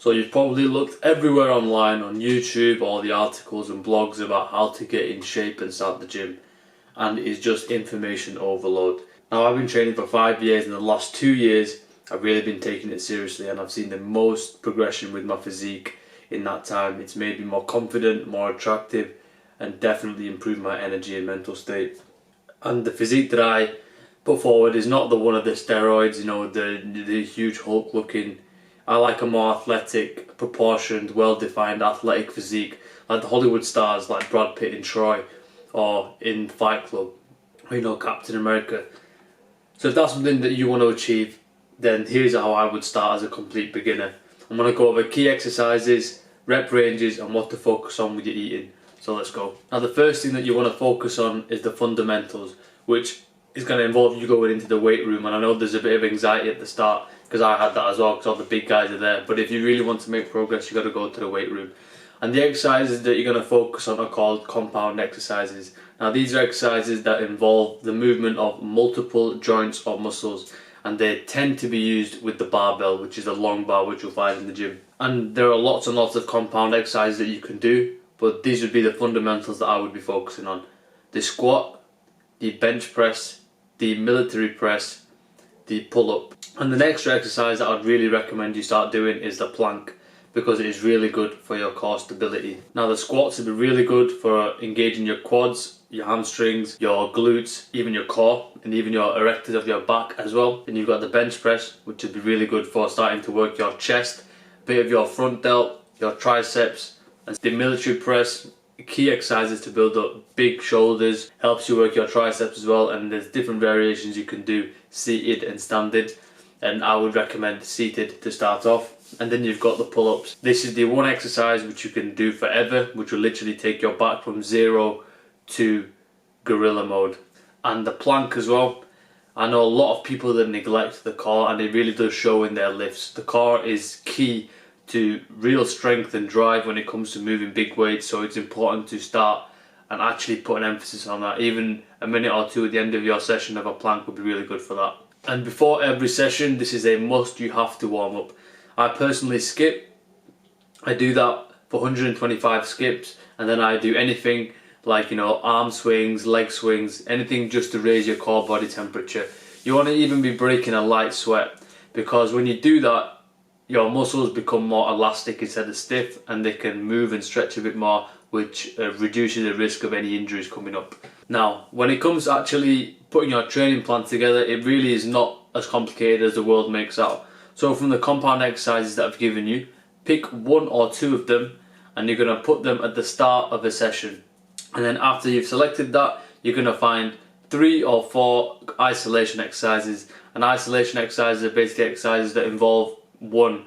So you've probably looked everywhere online, on YouTube, all the articles and blogs about how to get in shape and start the gym, and it's just information overload. Now I've been training for 5 years, and the last 2 years I've really been taking it seriously, and I've seen the most progression with my physique in that time. It's made me more confident, more attractive, and definitely improved my energy and mental state. And the physique that I put forward is not the one of the steroids, the huge Hulk looking. I like a more athletic, proportioned, well-defined athletic physique, like the Hollywood stars like Brad Pitt in Troy, or in Fight Club, or Captain America. So if that's something that you want to achieve, then here's how I would start as a complete beginner. I'm going to go over key exercises, rep ranges, and what to focus on with your eating. So let's go. Now the first thing that you want to focus on is the fundamentals, which is going to involve you going into the weight room. And I know there's a bit of anxiety at the start, because I had that as well, because all the big guys are there. But if you really want to make progress, you've got to go to the weight room. And the exercises that you're going to focus on are called compound exercises. Now these are exercises that involve the movement of multiple joints or muscles, and they tend to be used with the barbell, which is a long bar which you'll find in the gym. And there are lots and lots of compound exercises that you can do, but these would be the fundamentals that I would be focusing on. The squat, the bench press, the military press, the pull-up. And the next exercise that I'd really recommend you start doing is the plank, because it is really good for your core stability. Now the squats would be really good for engaging your quads, your hamstrings, your glutes, even your core, and even your erectors of your back as well. Then you've got the bench press, which would be really good for starting to work your chest, a bit of your front delt, your triceps. And the military press, key exercises to build up big shoulders, helps you work your triceps as well, and there's different variations you can do, seated and standing, and I would recommend seated to start off. And then you've got the pull-ups. This is the one exercise which you can do forever, which will literally take your back from 0 to gorilla mode. And the plank as well. I know a lot of people that neglect the core, and it really does show in their lifts. The core is key to real strength and drive when it comes to moving big weights, so it's important to start and actually put an emphasis on that. Even a minute or two at the end of your session of a plank would be really good for that. And before every session, this is a must, you have to warm up. I personally skip. I do that for 125 skips, and then I do anything like arm swings, leg swings, anything just to raise your core body temperature. You want to even be breaking a light sweat, because when you do that, your muscles become more elastic instead of stiff, and they can move and stretch a bit more, which reduces the risk of any injuries coming up. Now, when it comes to actually putting your training plan together, it really is not as complicated as the world makes out. So from the compound exercises that I've given you, pick 1 or 2 of them, and you're going to put them at the start of a session. And then after you've selected that, you're going to find 3 or 4 isolation exercises. And isolation exercises are basically exercises that involve one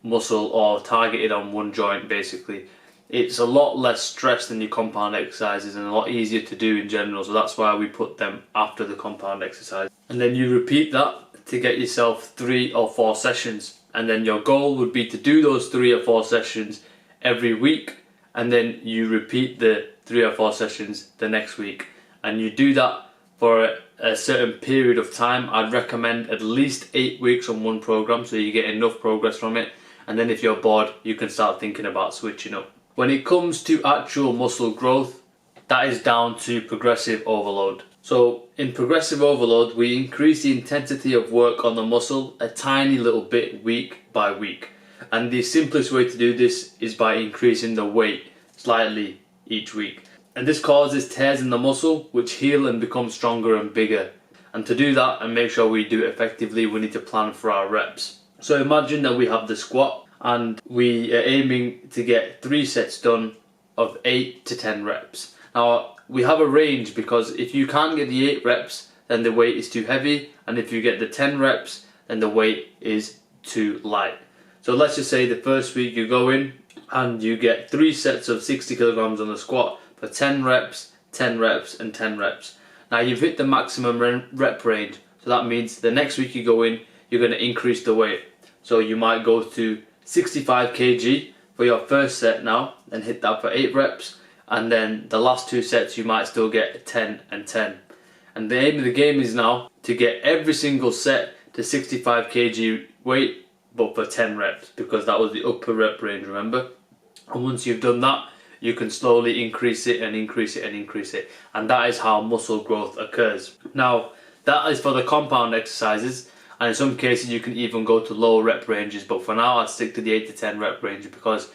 muscle or targeted on one joint basically. It's a lot less stress than your compound exercises and a lot easier to do in general, so that's why we put them after the compound exercise. And then you repeat that to get yourself 3 or 4 sessions, and then your goal would be to do those 3 or 4 sessions every week, and then you repeat the 3 or 4 sessions the next week, and you do that for a certain period of time. I'd recommend at least 8 weeks on one program, so you get enough progress from it, and then if you're bored, you can start thinking about switching up. When it comes to actual muscle growth, that is down to progressive overload. So in progressive overload, we increase the intensity of work on the muscle a tiny little bit week by week. And the simplest way to do this is by increasing the weight slightly each week. And this causes tears in the muscle, which heal and become stronger and bigger. And to do that and make sure we do it effectively, we need to plan for our reps. So imagine that we have the squat, and we are aiming to get 3 sets done of 8 to 10 reps. Now we have a range, because if you can't get the 8 reps, then the weight is too heavy, and if you get the 10 reps, then the weight is too light. So let's just say the first week you go in and you get 3 sets of 60 kilograms on the squat for 10 reps, 10 reps and 10 reps. Now you've hit the maximum rep range, so that means the next week you go in, you're going to increase the weight. So you might go to 65 kg for your first set now, and hit that for 8 reps, and then the last 2 sets you might still get 10 and 10. And the aim of the game is now to get every single set to 65 kg weight but for 10 reps, because that was the upper rep range, remember? And once you've done that, you can slowly increase it and increase it and increase it. And that is how muscle growth occurs. Now, that is for the compound exercises. And in some cases, you can even go to lower rep ranges. But for now, I'd stick to the 8 to 10 rep range, because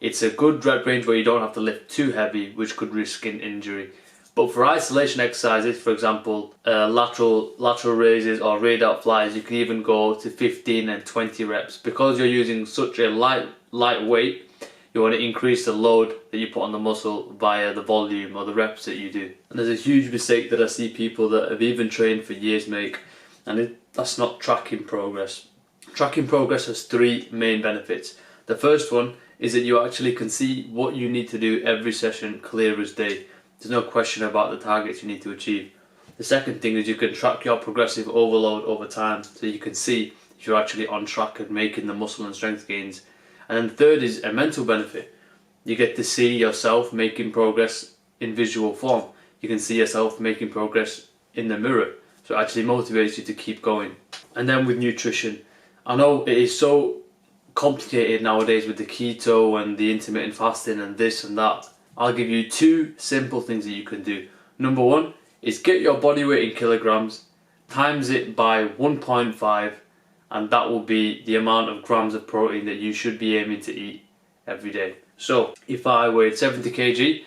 it's a good rep range where you don't have to lift too heavy, which could risk an injury. But for isolation exercises, for example, lateral raises or raid out flies, you can even go to 15 and 20 reps. Because you're using such a light weight, you want to increase the load that you put on the muscle via the volume or the reps that you do. And there's a huge mistake that I see people that have even trained for years make, and that's not tracking progress. Tracking progress has 3 main benefits. The first one is that you actually can see what you need to do every session clear as day. There's no question about the targets you need to achieve. The second thing is you can track your progressive overload over time, so you can see if you're actually on track and making the muscle and strength gains. And then the third is a mental benefit. You get to see yourself making progress in visual form. You can see yourself making progress in the mirror. So it actually motivates you to keep going. And then with nutrition, I know it is so complicated nowadays with the keto and the intermittent fasting and this and that. I'll give you 2 simple things that you can do. Number 1 is get your body weight in kilograms, times it by 1.5, and that will be the amount of grams of protein that you should be aiming to eat every day. So if I weighed 70 kg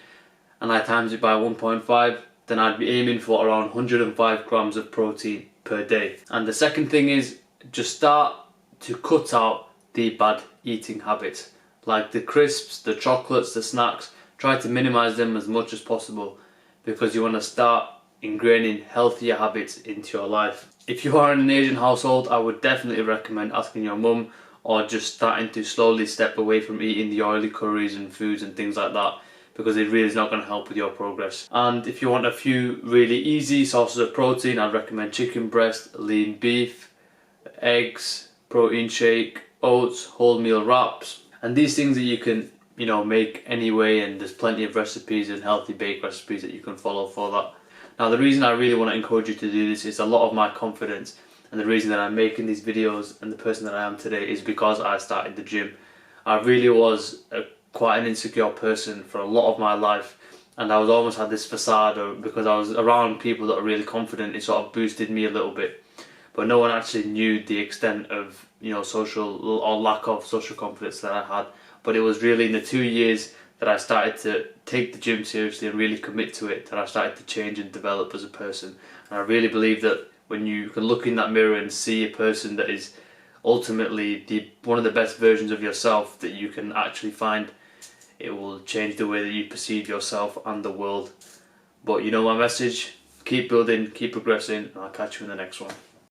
and I times it by 1.5, then I'd be aiming for around 105 grams of protein per day. And the second thing is just start to cut out the bad eating habits, like the crisps, the chocolates, the snacks. Try to minimize them as much as possible, because you want to start ingraining healthier habits into your life. If you are in an Asian household, I would definitely recommend asking your mum, or just starting to slowly step away from eating the oily curries and foods and things like that, because it really is not going to help with your progress. And if you want a few really easy sources of protein, I'd recommend chicken breast, lean beef, eggs, protein shake, oats, wholemeal wraps, and these things that you can make anyway, and there's plenty of recipes and healthy baked recipes that you can follow for that. Now, the reason I really want to encourage you to do this is a lot of my confidence, and the reason that I'm making these videos and the person that I am today is because I started the gym. I really was quite an insecure person for a lot of my life, and I was almost had this facade because I was around people that are really confident. It sort of boosted me a little bit, but no one actually knew the extent of social or lack of social confidence that I had. But it was really in the 2 years that I started to take the gym seriously and really commit to it that I started to change and develop as a person. And I really believe that when you can look in that mirror and see a person that is ultimately one of the best versions of yourself that you can actually find, it will change the way that you perceive yourself and the world. But you know my message: keep building, keep progressing, and I'll catch you in the next one.